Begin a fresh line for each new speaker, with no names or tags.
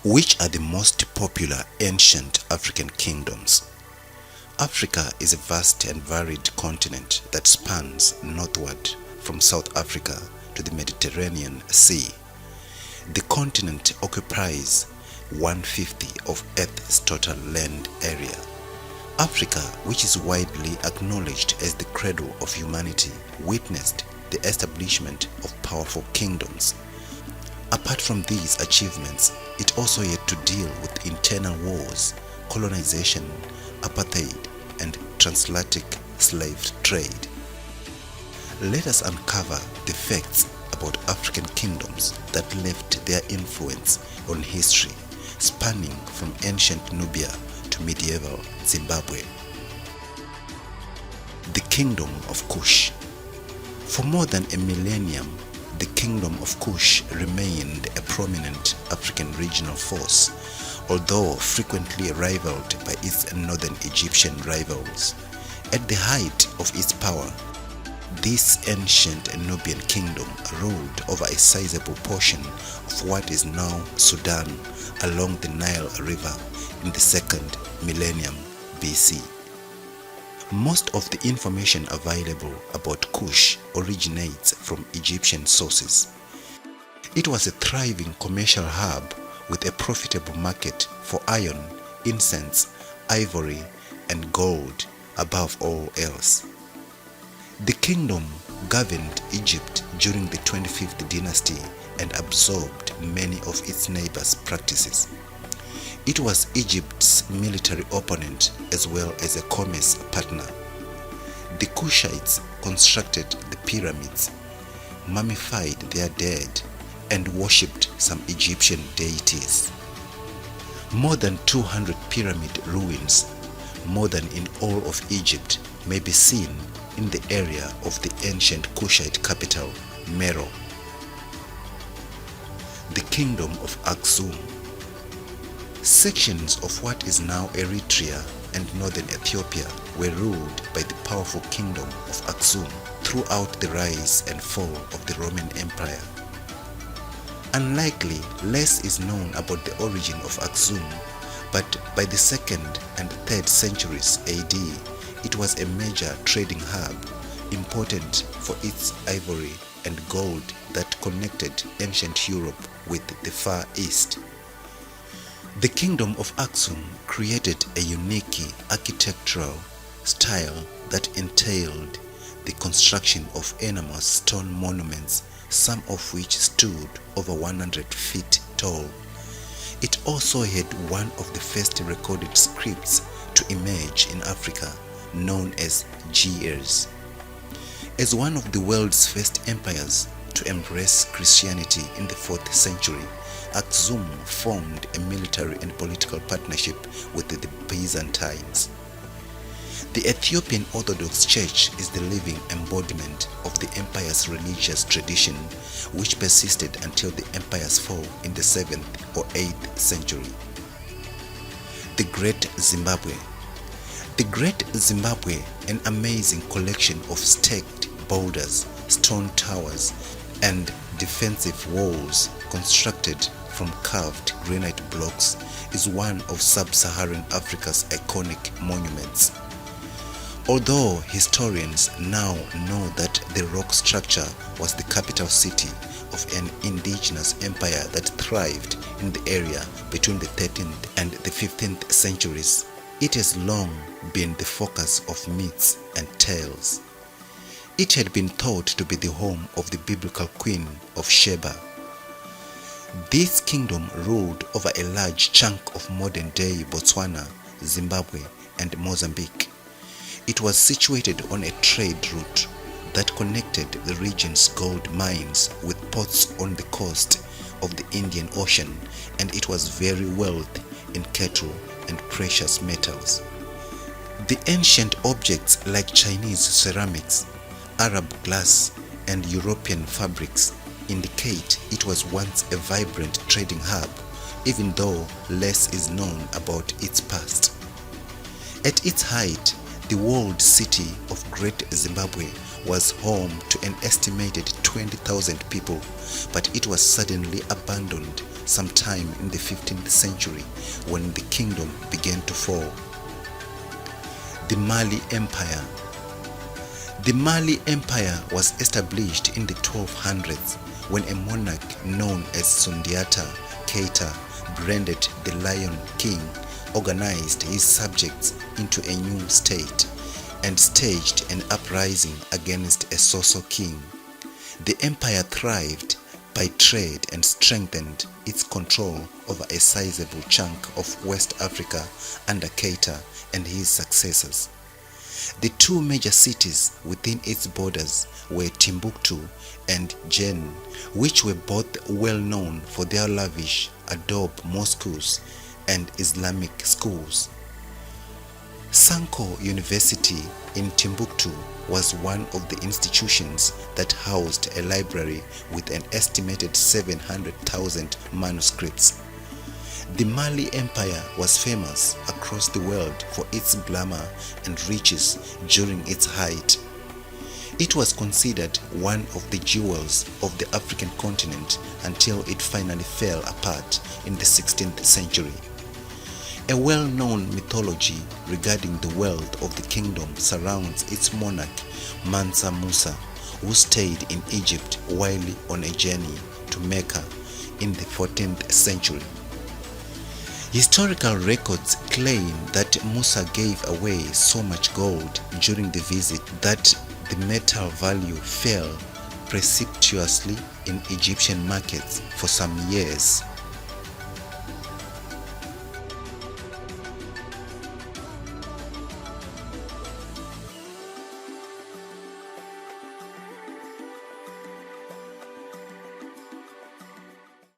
Which are the most popular ancient African kingdoms? Africa is a vast and varied continent that spans northward from South Africa to the Mediterranean Sea. The continent occupies 1/50 of Earth's total land area. Africa, which is widely acknowledged as the cradle of humanity, witnessed the establishment of powerful kingdoms. Apart from these achievements, it also had to deal with internal wars, colonization, apartheid, and transatlantic slave trade. Let us uncover the facts about African kingdoms that left their influence on history, spanning from ancient Nubia to medieval Zimbabwe. The Kingdom of Kush. For more than a millennium, the Kingdom of Kush remained a prominent African regional force, although frequently rivaled by its northern Egyptian rivals. At the height of its power, this ancient Nubian kingdom ruled over a sizable portion of what is now Sudan along the Nile River in the 2nd millennium BC. Most of the information available about Kush originates from Egyptian sources. It was a thriving commercial hub with a profitable market for iron, incense, ivory, and gold above all else. The kingdom governed Egypt during the 25th dynasty and absorbed many of its neighbors' practices. It was Egypt's military opponent as well as a commerce partner. The Kushites constructed the pyramids, mummified their dead, and worshipped some Egyptian deities. More than 200 pyramid ruins, more than in all of Egypt, may be seen in the area of the ancient Kushite capital, Meroe. The Kingdom of Aksum. Sections of what is now Eritrea and northern Ethiopia were ruled by the powerful kingdom of Aksum throughout the rise and fall of the Roman Empire. Unlikely, less is known about the origin of Aksum, but by the 2nd and 3rd centuries AD, it was a major trading hub, important for its ivory and gold that connected ancient Europe with the Far East. The Kingdom of Aksum created a unique architectural style that entailed the construction of enormous stone monuments, some of which stood over 100 feet tall. It also had one of the first recorded scripts to emerge in Africa, known as Ge'ez. As one of the world's first empires to embrace Christianity in the 4th century, Aksum formed a military and political partnership with the Byzantines. The Ethiopian Orthodox Church is the living embodiment of the empire's religious tradition, which persisted until the empire's fall in the 7th or 8th century. The Great Zimbabwe. The Great Zimbabwe, an amazing collection of staked boulders, stone towers, and defensive walls constructed from carved granite blocks, is one of sub-Saharan Africa's iconic monuments. Although historians now know that the rock structure was the capital city of an indigenous empire that thrived in the area between the 13th and the 15th centuries, it has long been the focus of myths and tales. It had been thought to be the home of the biblical Queen of Sheba. This kingdom ruled over a large chunk of modern-day Botswana, Zimbabwe, and Mozambique. It was situated on a trade route that connected the region's gold mines with ports on the coast of the Indian Ocean, and it was very wealthy in cattle and precious metals. The ancient objects like Chinese ceramics, Arab glass, and European fabrics indicate it was once a vibrant trading hub, even though less is known about its past. At its height, the walled city of Great Zimbabwe was home to an estimated 20,000 people, but it was suddenly abandoned sometime in the 15th century when the kingdom began to fall. The Mali Empire. The Mali Empire was established in the 1200s when a monarch known as Sundiata Keita, branded the Lion King, organized his subjects into a new state and staged an uprising against a Soso king. The empire thrived by trade and strengthened its control over a sizable chunk of West Africa under Keita and his successors. The two major cities within its borders were Timbuktu and Djenné, which were both well known for their lavish adobe mosques and Islamic schools. Sanko University in Timbuktu was one of the institutions that housed a library with an estimated 700,000 manuscripts. The Mali Empire was famous across the world for its glamour and riches during its height. It was considered one of the jewels of the African continent until it finally fell apart in the 16th century. A well-known mythology regarding the wealth of the kingdom surrounds its monarch Mansa Musa, who stayed in Egypt while on a journey to Mecca in the 14th century. Historical records claim that Musa gave away so much gold during the visit that the metal value fell precipitously in Egyptian markets for some years.